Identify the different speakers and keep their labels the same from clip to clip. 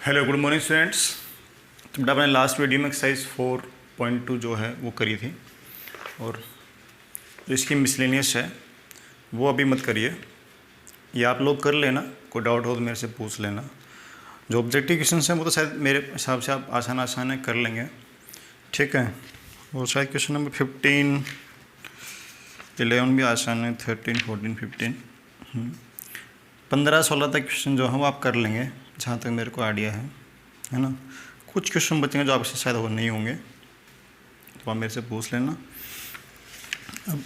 Speaker 1: Hello good morning students. तो बेटा अपने लास्ट वीडियो में एक्सरसाइज 4.2 जो है वो करी थी और जो इसकी मिसलेनियस है वो अभी मत करिए, ये आप लोग कर लेना, कोई डाउट हो तो मेरे से पूछ लेना। जो ऑब्जेक्टिव क्वेश्चन हैं वो तो शायद मेरे हिसाब से आप आसान है कर लेंगे, ठीक है। और शायद क्वेश्चन नंबर 15, 11 भी आसान है, 13, 14, 15, 15, 16 तक क्वेश्चन जो है वो आप कर लेंगे जहाँ तक मेरे को आइडिया है ना। कुछ क्वेश्चन बचेंगे जो आपसे शायद हो नहीं होंगे तो आप मेरे से पूछ लेना। अब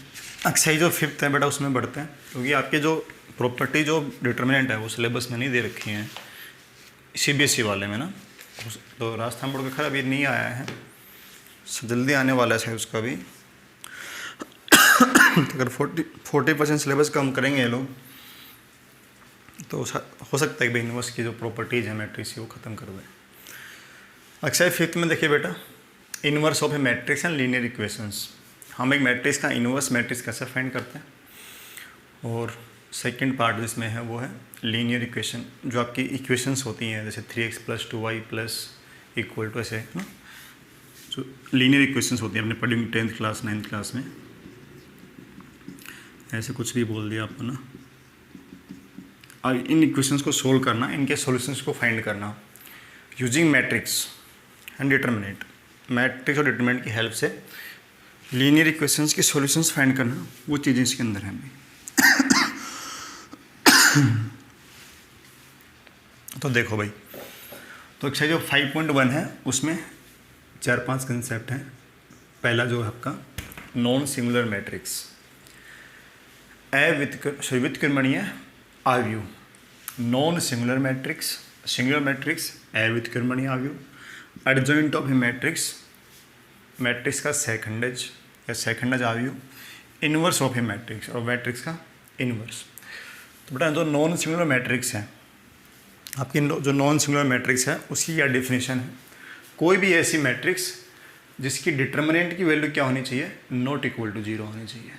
Speaker 1: एक्सरसाइज जो 5th है बेटा उसमें बढ़ते हैं, क्योंकि आपके जो प्रॉपर्टी जो डिटर्मिनेंट है वो सिलेबस में नहीं दे रखी हैं CBSE वाले में ना। तो राजस्थान बोर्ड का खैर अभी नहीं आया है, जल्दी आने वाला है शायद उसका भी। तो अगर 40% सिलेबस कम करेंगे ये लोग तो हो सकता है कि यूनिवर्स की जो प्रॉपर्टीज़ है मैट्रिक्स की वो ख़त्म कर दें। एक्सरसाइज 5th में देखिए बेटा, inverse of a matrix and linear equations. हम एक मैट्रिक्स का इनवर्स मैट्रिक्स कैसे फाइंड करते हैं, और सेकंड पार्ट जिसमें है वो है लीनियर इक्वेशन, जो आपकी इक्वेशंस होती हैं जैसे 3x + 2y = ऐसे ना, जो लीनियर इक्वेशंस होती हैं अपने पढ़ी 10th क्लास 9th क्लास में। ऐसे कुछ भी बोल दिया आपको ना। और इन इक्वेशंस को सोल्व करना, इनके सॉल्यूशंस को फाइंड करना using matrix and determinant. Matrix और डिटर्मिनेंट की हेल्प से लीनियर इक्वेशंस के सॉल्यूशंस फाइंड करना, वो चीज़ें इसके अंदर हैं भी। तो देखो भाई, तो एक्सरसाइज जो 5.1 है उसमें 4-5 कंसेप्ट हैं। पहला जो है आपका नॉन सिंगुलर मैट्रिक्स, व्युत्क्रमणीय आव्यूह। Non singular matrix, singular matrix, व्युत्क्रमणीय आव्यूह। Adjoint of a matrix, matrix का सेकंडज या सेकंडज आव्यूह। इनवर्स ऑफ ए मैट्रिक्स, और मैट्रिक्स का इनवर्स। तो बेटा जो नॉन सिंगुलर मैट्रिक्स है आपकी, जो नॉन सिंगुलर मैट्रिक्स है उसकी क्या डेफिनेशन है, कोई भी ऐसी मैट्रिक्स जिसकी डिटर्मिनेंट की वैल्यू क्या होनी चाहिए, नॉट इक्वल टू 0 होनी चाहिए।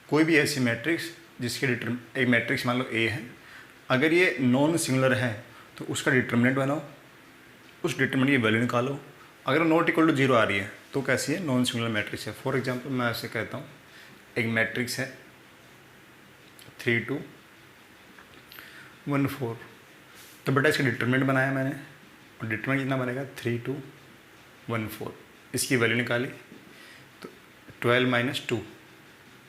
Speaker 1: कोई भी ऐसी मैट्रिक्स जिसकी एक मैट्रिक्स मान लो A है, अगर ये नॉन सिंगुलर है तो उसका डिटर्मिनेंट बनाओ, उस डिटर्मिनेंट की वैल्यू निकालो। अगर नॉट इक्वल टू 0 आ रही है तो कैसी है, नॉन सिंगुलर मैट्रिक्स है। फॉर एग्जांपल मैं ऐसे कहता हूँ, एक मैट्रिक्स है 3 2 1 4, तो बेटा इसका डिटर्मिनेंट बनाया मैंने, और डिटर्मिनेंट कितना बनेगा 3 2 1 4। इसकी वैल्यू निकाली तो 12 - 2,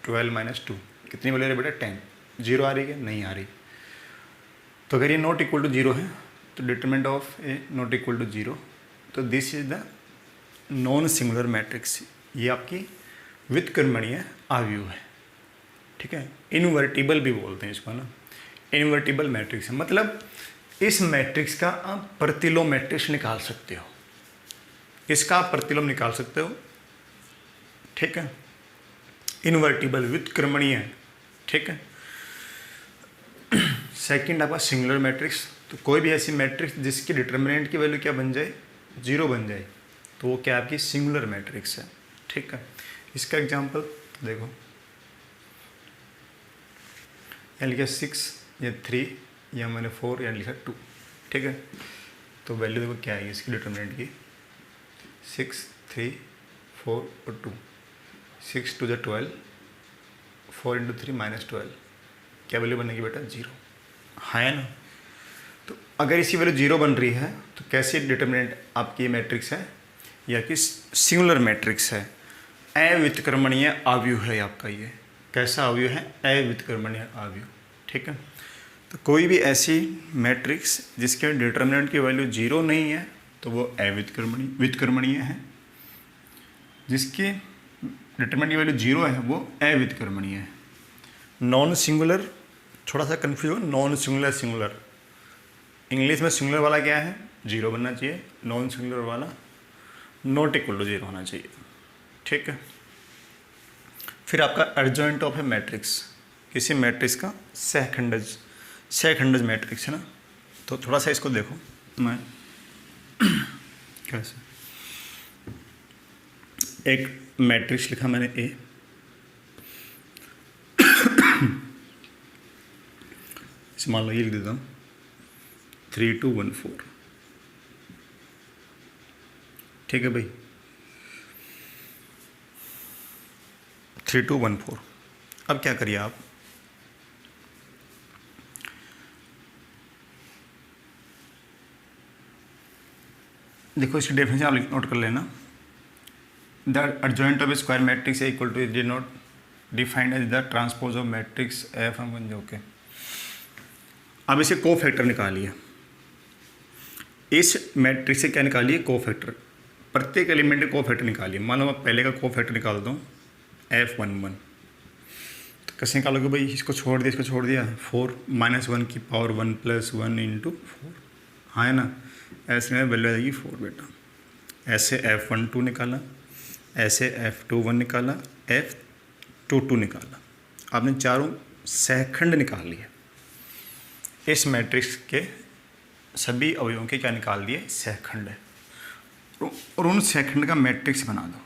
Speaker 1: 12 - 2 कितनी वैल्यू है बेटा 10। 0 आ रही है, नहीं आ रही। तो अगर ये नॉट इक्वल टू 0 है तो determinant of A not equal to 0, तो this is the non singular matrix. ये आपकी व्युत्क्रमणीय आव्यूह है, ठीक है। इनवर्टिबल भी बोलते हैं इसको ना, इनवर्टिबल मैट्रिक्स है। मतलब इस मैट्रिक्स का आप प्रतिलोम मैट्रिक्स निकाल सकते हो, इसका आप प्रतिलोम निकाल सकते हो, ठीक है। इनवर्टिबल, व्युत्क्रमणीय, ठीक है। सेकंड आपका सिंगुलर मैट्रिक्स, तो कोई भी ऐसी मैट्रिक्स जिसकी डिटर्मिनेंट की वैल्यू क्या बन जाए, 0 बन जाए, तो वो क्या आपकी सिंगुलर मैट्रिक्स है, ठीक है। इसका एग्जांपल देखो, यहाँ लिखा 6 या 3 या मैंने 4 या लिखा 2, ठीक है। तो वैल्यू देखो क्या है इसकी डिटर्मिनेंट की, 6 3 4 और 2। 6 2 = 12, 4 × 3 -12, क्या वैल्यू बनेगी बेटा 0, है ना। तो अगर इसकी वैल्यू 0 बन रही है तो कैसी डिटर्मिनेंट आपकी मैट्रिक्स है, या कि सिंगुलर मैट्रिक्स है, अव्युत्क्रमणीय आव्यूह है आपका। ये कैसा आव्यूह है, अव्युत्क्रमणीय आव्यूह, ठीक है। तो कोई भी ऐसी मैट्रिक्स जिसके डिटर्मिनेंट की वैल्यू 0 नहीं है तो वो व्युत्क्रमणीय है, जिसकी डिटर्मिनेंट की वैल्यू 0 है वो अव्युत्क्रमणीय है। नॉन सिंगुलर, थोड़ा सा कन्फ्यूज हो, नॉन सिंगुलर सिंगुलर, इंग्लिश में सिंगुलर वाला क्या है 0 बनना चाहिए, नॉन सिंगुलर वाला नॉट इक्वल टू 0 होना चाहिए, ठीक है। फिर आपका एडजॉइंट ऑफ ए मैट्रिक्स, किसी मैट्रिक्स का सहखंडज मैट्रिक्स है ना। तो थोड़ा सा इसको देखो, मैं कैसे एक मैट्रिक्स लिखा मैंने A, मान लो ये लिख देता हूँ 3 2 1 4, ठीक है भाई, 3214। अब क्या करिए आप, देखो इसकी डेफिनेशन आप नोट कर लेना। The adjoint of square matrix equal to is not defined as the transpose of matrix F M one. Okay, अब इसे को फैक्टर निकालिए। इस मैट्रिक्स से क्या निकालिए, को फैक्टर। प्रत्येक एलिमेंट का को फैक्टर निकालिए। मान लो मैं पहले का को फैक्टर निकाल दूँ F11, तो कैसे निकालोगे भाई, इसको छोड़ दिया, इसको छोड़ दिया, 4 -1 की पावर 1 + 1 × 4, हाँ है ना, ऐसे में वैल्यू आ जाएगी 4 बेटा। ऐसे F12 निकाला, ऐसे F21 निकाला, F22 निकाला, आपने चारों सेकंड निकाल लिए। इस मैट्रिक्स के सभी अवयवों के क्या निकाल दिए, सेकंड है। और उन सेकंड का मैट्रिक्स बना दो,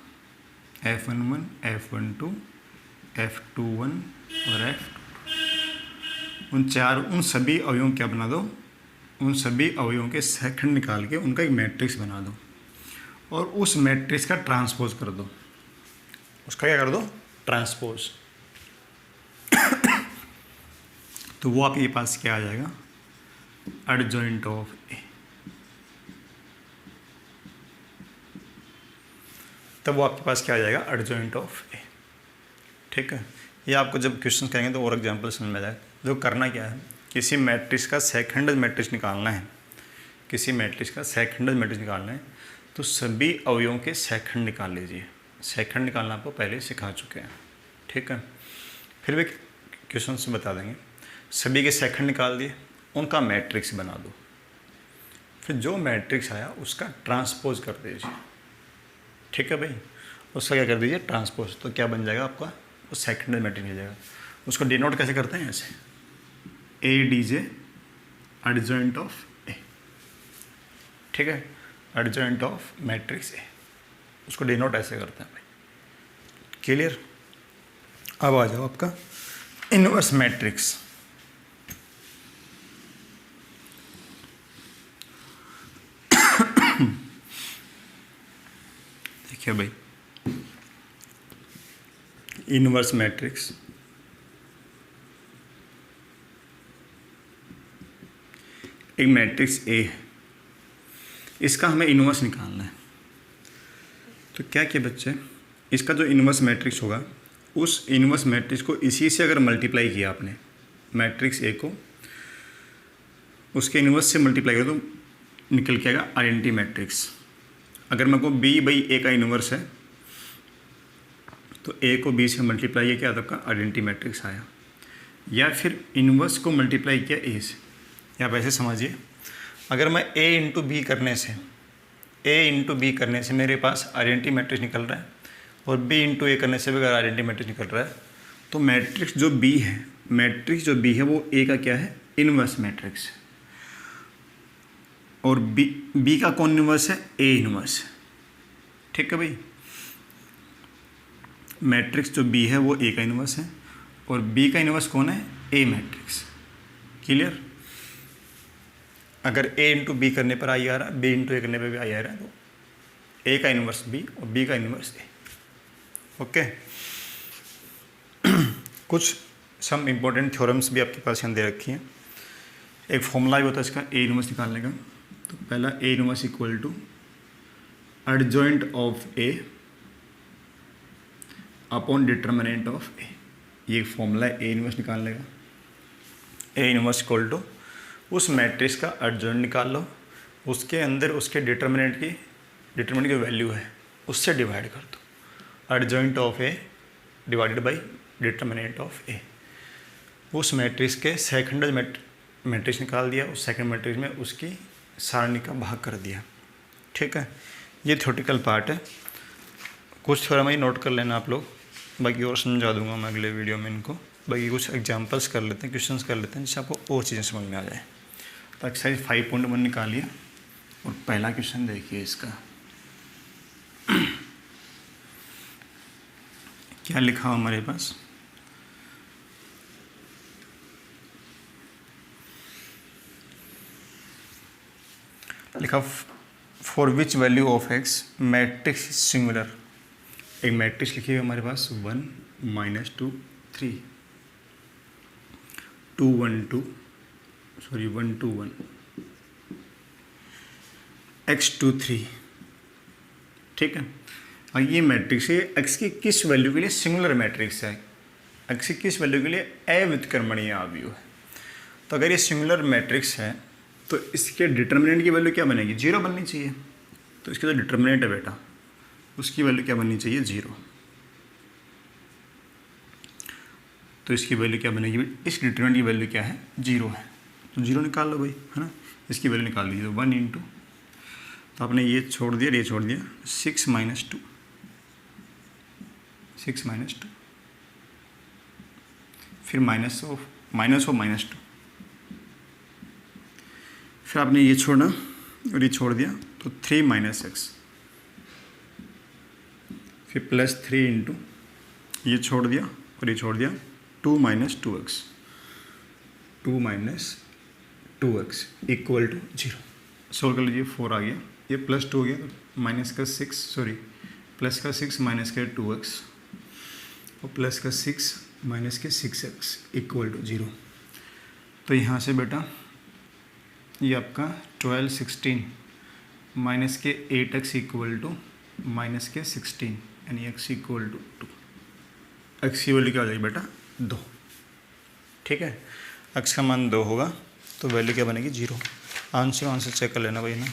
Speaker 1: F11, F12, F21 और F22। उन सभी अवयवों क्या बना दो, उन सभी अवयवों के सेकंड निकाल के उनका एक मैट्रिक्स बना दो और उस मैट्रिक्स का ट्रांसपोज कर दो। उसका क्या कर दो, ट्रांसपोज। तो वो आपके पास क्या आ जाएगा, एडजॉइंट ऑफ ए। तब वो आपके पास क्या आ जाएगा, एडजॉइंट ऑफ ए। ठीक है, ये आपको जब क्वेश्चन कहेंगे तो और एग्जांपल समझ में आ जाएगा। जो करना क्या है, किसी मैट्रिक्स का सेकंड मैट्रिक्स निकालना है, किसी मैट्रिक्स का सेकंड मैट्रिक्स निकालना है तो सभी अवयवों के सेकंड निकाल लीजिए। सेकंड निकालना आपको पहले सिखा चुके हैं। ठीक है, फिर भी क्वेश्चन से बता देंगे। सभी के सेकंड निकाल दिए, उनका मैट्रिक्स बना दो, फिर जो मैट्रिक्स आया उसका ट्रांसपोज कर दीजिए। ठीक है भाई, उसका क्या कर दीजिए, ट्रांसपोज। तो क्या बन जाएगा आपका, वो सेकंड मैट्रिक्स मिल जाएगा। उसको डिनोट कैसे करते हैं, ऐसे ADJ, एडजॉइंट ऑफ ए। ठीक है, एडजॉइंट ऑफ मैट्रिक्स ए, उसको डिनोट ऐसे करते हैं भाई। क्लियर। अब आ जाओ आपका इनवर्स मैट्रिक्स। देखिए भाई, इनवर्स मैट्रिक्स एक मैट्रिक्स ए है, इसका हमें इनवर्स निकालना है। तो क्या किया बच्चे, इसका जो इनवर्स मैट्रिक्स होगा, उस इनवर्स मैट्रिक्स को इसी से अगर मल्टीप्लाई किया आपने, मैट्रिक्स ए को उसके इनवर्स से मल्टीप्लाई किया तो निकल के आएगा आइडेंटिटी मैट्रिक्स। अगर मेरे को B/A का इनवर्स है तो A को B से मल्टीप्लाई किया, क्या आपका आइडेंटिटी मैट्रिक्स आया। या फिर इनवर्स को मल्टीप्लाई किया A से, या वैसे समझिए, अगर मैं A × B करने से मेरे पास आइडेंटिटी मैट्रिक्स निकल रहा है और B × A करने से भी अगर आइडेंटिटी मैट्रिक्स निकल रहा है, तो मैट्रिक्स जो B है, मैट्रिक्स जो B है वो A का क्या है, इनवर्स मैट्रिक्स। और B का कौन इनवर्स है, A इनवर्स। ठीक है भाई, मैट्रिक्स जो B है वो A का इनवर्स है और B का इनवर्स कौन है, A मैट्रिक्स। क्लियर। अगर A × B करने पर आई आ रहा है, B × A करने पर भी आई आ रहा है, तो A का इनवर्स B और B का इनवर्स A। ओके। कुछ सम इम्पोर्टेंट थ्योरम्स भी आपके पास यहाँ दे रखी हैं। एक फॉर्मूला भी होता है इसका A इनवर्स निकालने का। तो पहला A inverse equal to adjoint of A upon determinant of A। ये फॉर्मूला है A इनवर्स निकालने का। A इनवर्स इक्वल टू उस मैट्रिक्स का एडजॉइंट निकाल लो, उसके अंदर उसके डिटर्मिनेंट की वैल्यू है उससे डिवाइड कर दो। Adjoint of A divided by determinant of A। उस मैट्रिक्स के सेकंड मैट्रिक्स निकाल दिया, उस सेकंड मैट्रिक्स में उसकी सारणी का भाग कर दिया। ठीक है, ये थ्योरेटिकल पार्ट है। कुछ थ्योरम ही नोट कर लेना आप लोग, बाकी और समझा दूंगा मैं अगले वीडियो में इनको। बाकी कुछ एग्जांपल्स कर लेते हैं, क्वेश्चंस कर लेते हैं, जिससे आपको और चीज़ें समझ में आ जाए। तो एक्सरसाइज 5.1 निकालिए और पहला क्वेश्चन देखिए इसका। क्या लिखा हो हमारे पास, लिखा for which value of x matrix singular. एक मैट्रिक्स लिखिए हमारे पास 1 -2 3 2 1 2 सॉरी 1 2 1 x 2 3, ठीक है। और ये मैट्रिक्स है x की किस वैल्यू के लिए सिंगुलर मैट्रिक्स है, x की किस वैल्यू के लिए अव्युत्क्रमणीय अवयव है। तो अगर ये सिंगुलर मैट्रिक्स है तो इसके डिटर्मिनेंट की वैल्यू क्या बनेगी, 0 बननी चाहिए। तो इसके जो डिटर्मिनेंट है बेटा उसकी वैल्यू क्या बननी चाहिए, 0। तो इसकी वैल्यू क्या बनेगी, इस डिटर्मिनेंट की वैल्यू क्या है, 0 है। तो 0 निकाल लो भाई, है ना। इसकी वैल्यू निकाल लीजिए, 1 इंटू, तो आपने ये छोड़ दिया, ये छोड़ दिया, 6 - 2 6 - 2 फिर माइनस ऑफ -2, फिर आपने ये छोड़ा और ये छोड़ दिया, तो 3 - x, फिर +3 इंटू, ये छोड़ दिया और ये छोड़ दिया, 2 - 2x 2 - 2x equal to 0। Solve कर लीजिए, 4 आ गया, ये +2 हो गया, तो माइनस का 6 सॉरी प्लस का 6 माइनस का 2x और प्लस का 6 माइनस के 6x इक्वल टू 0। तो यहाँ से बेटा ये आपका 12 16 माइनस के 8x इक्वल टू माइनस के 16 यानी x इक्वल टू 2। x की वैल्यू क्या हो जाएगी बेटा, 2, ठीक है। x का मान 2 होगा तो वैल्यू क्या बनेगी, 0। आंसर चेक कर लेना भाई ना।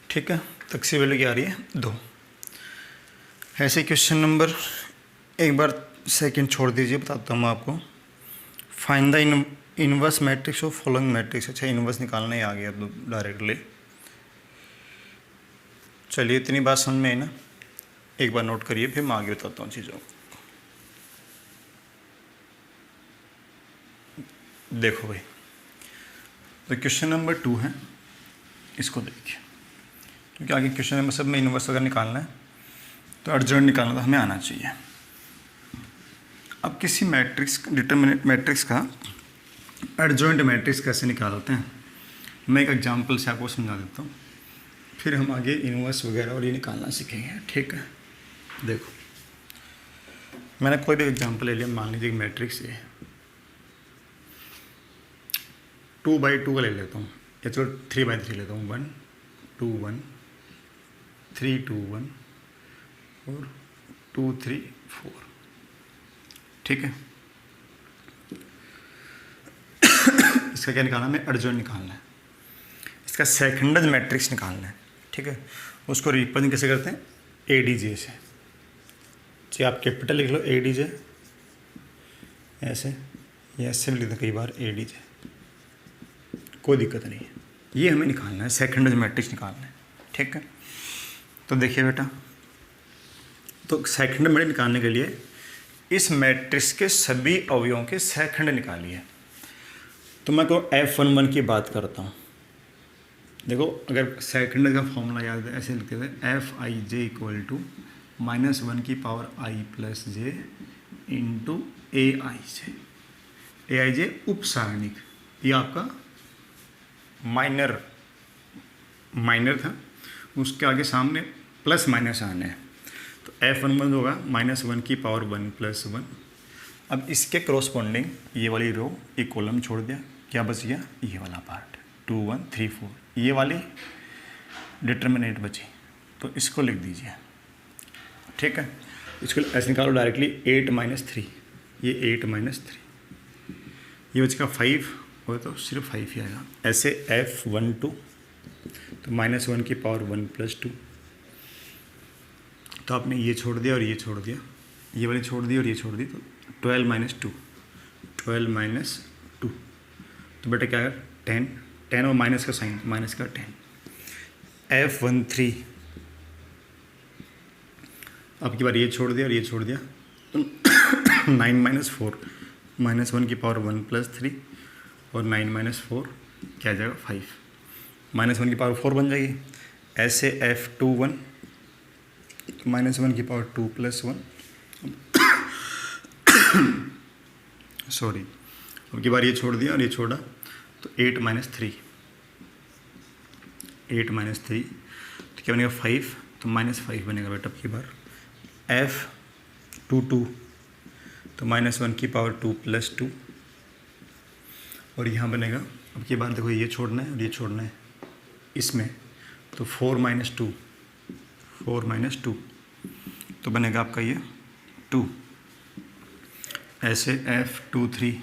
Speaker 1: ठीक है, तो x की वैल्यू क्या आ रही है, 2। ऐसे क्वेश्चन नंबर, एक बार सेकंड छोड़ दीजिए, बताता हूँ मैं आपको। Find the inverse matrix of following matrix. अच्छा, इनवर्स निकालना ही आ गया तो डायरेक्टली। चलिए, इतनी बात समझ में आई ना, एक बार नोट करिए, फिर मैं आगे बताता हूँ चीज़ों। देखो भाई, तो क्वेश्चन नंबर 2 है, इसको देखिए, क्योंकि आगे क्वेश्चन नंबर सब में इनवर्स अगर निकालना है तो एडजॉइंट निकालना तो हमें आना चाहिए। अब किसी मैट्रिक्स, डिटरमिनेंट मैट्रिक्स का एडजॉइंट मैट्रिक्स कैसे निकालते हैं, मैं एक एग्जांपल से आपको समझा देता हूँ, फिर हम आगे इनवर्स वगैरह और ये निकालना सीखेंगे, ठीक है। देखो, मैंने कोई भी एग्जांपल ले लिया, मान लीजिए मैट्रिक्स ये 2/2 का ले लेता हूँ, या चलो 3/3 लेता हूँ, 1 2 1 3 2 1 और 2 3 4, ठीक है। इसका क्या निकालना है, हमें एडजॉइंट निकालना है, इसका सेकेंडरी मैट्रिक्स निकालना है, ठीक है। उसको रिप्रेजेंट कैसे करते हैं, ADJ से। चाहे आप कैपिटल लिख लो ADJ, ऐसे या ऐसे भी लिखते कई बार ADJ, कोई दिक्कत नहीं है। ये हमें निकालना है, सेकेंडरी मैट्रिक्स निकालना है, ठीक है। तो देखिए बेटा, तो सेकेंडरी मैट्रिक्स निकालने के लिए इस मैट्रिक्स के सभी अवयवों के सेकंड निकालिए। तो मैं को F11 की बात करता हूँ। देखो, अगर सेकंड का फॉर्मूला याद है, ऐसे लिखते थे, Fij इक्वल टू -1 की power i plus j into Aij। Aij उपसारणिक, ये आपका माइनर था, उसके आगे सामने प्लस माइनस आने हैं, तो F11 होगा -1 की पावर 1 प्लस 1। अब इसके करस्पॉन्डिंग ये वाली रो, एक कॉलम छोड़ दिया, क्या बच गया, ये वाला पार्ट 2 1 3 4, ये वाली डिटर्मिनेंट बची, तो इसको लिख दीजिए, ठीक है। इसको ऐसे निकालो डायरेक्टली, 8 - 3, ये 8 - 3, ये बचेगा 5, और तो सिर्फ 5 ही आएगा। ऐसे F12 तो -1 की पावर 1 प्लस 2, तो आपने ये छोड़ दिया और ये छोड़ दिया, ये वाली छोड़ दी और ये छोड़ दी, तो 12 - 2 12 - 2, तो बेटा क्या है, 10 और माइनस का साइन, माइनस का 10। F13, अब की बार ये छोड़ दिया और ये छोड़ दिया, तो 9 - 4 -1 की पावर 1 प्लस 3 और 9 - 4 क्या आ जाएगा, 5, -1 की पावर 4 बन जाएगी। ऐसे F21 -1 की पावर 2 प्लस 1 सॉरी अब की बार ये छोड़ दिया और ये छोड़ा, तो 8 माइनस 3, 8 माइनस 3 तो क्या बनेगा 5, तो -5 बनेगा बेटा अब की बार। F22 तो -1 की पावर 2 + 2, और यहाँ बनेगा अब की बार देखो ये छोड़ना है और ये छोड़ना है इसमें, तो 4 माइनस 2, 4 माइनस 2 तो बनेगा आपका ये 2। ऐसे F23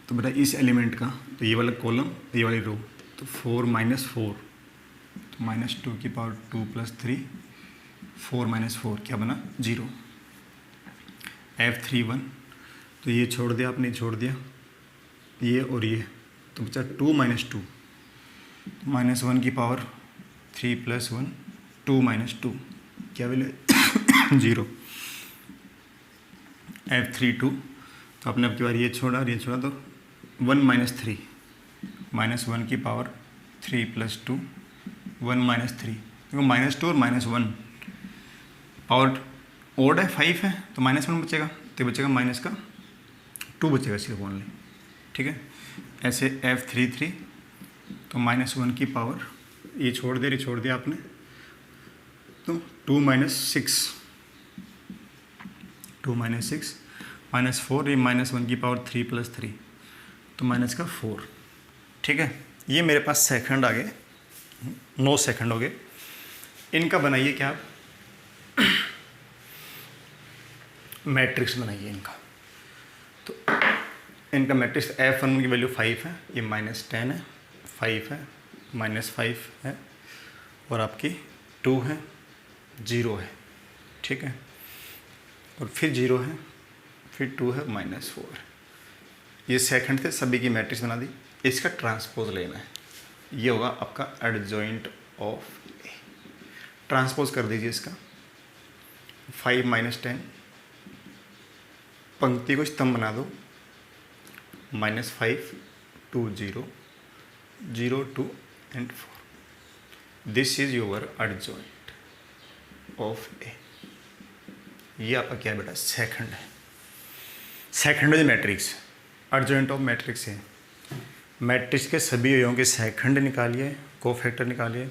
Speaker 1: तो बेटा इस एलिमेंट का, तो ये वाला कॉलम ये वाली रो, तो 4 माइनस 4 तो -2 की पावर 2 + 3, 4 माइनस 4 क्या बना 0। F31 तो ये छोड़ दिया आपने, छोड़ दिया ये और ये, तो बचा 2 माइनस 2, -1 की पावर 3 + 1, 2 माइनस 2 क्या वैल्यू 0। F32 तो आपने अब की बार ये छोड़ा और ये छोड़ा, तो 1 माइनस 3, -1 की पावर 3 + 2, 1 माइनस 3, देखो -2 और -1 पावर ओड है 5 है, तो -1 बचेगा, तो बचेगा माइनस का 2 बचेगा सिर्फ ओनली, ठीक है। ऐसे F33 तो -1 की पावर ये छोड़ दिया आपने, तो 2 माइनस 6, 2 माइनस 6 -4, ये -1 की पावर 3 + 3 तो माइनस का 4, ठीक है। ये मेरे पास सेकंड आ गए, 9 सेकंड हो गए। इनका बनाइए क्या आप मैट्रिक्स बनाइए इनका। तो इनका मैट्रिक्स F1 की वैल्यू 5 है, ये -10 है, 5 है, -5 है, और आपकी 2 है, 0 है, ठीक है, और फिर 0 है, फिर 2 है, -4। ये सेकंड थे, सभी की मैट्रिक्स बना दी। इसका ट्रांसपोज लेना है, ये होगा आपका एडजॉइंट ऑफ ए। ट्रांसपोज कर दीजिए इसका, 5 - 10 पंक्ति को स्तंभ बना दो, -5 2 0 0 2 and 4। This is your adjoint of A. ये आपका क्या बेटा सेकंड है, सेकंड है मैट्रिक्स, एडजॉइंट ऑफ मैट्रिक्स है। मैट्रिक्स के सभी अवयवों के सेकंड निकालिए, कोफैक्टर निकालिए,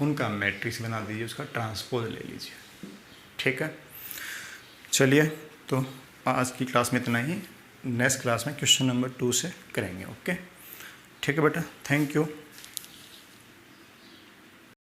Speaker 1: उनका मैट्रिक्स बना दीजिए, उसका ट्रांसपोज ले लीजिए, ठीक है। चलिए, तो आज की क्लास में इतना ही। नेक्स्ट क्लास में क्वेश्चन नंबर 2 से करेंगे, ओके, ठीक है बेटा, थैंक यू।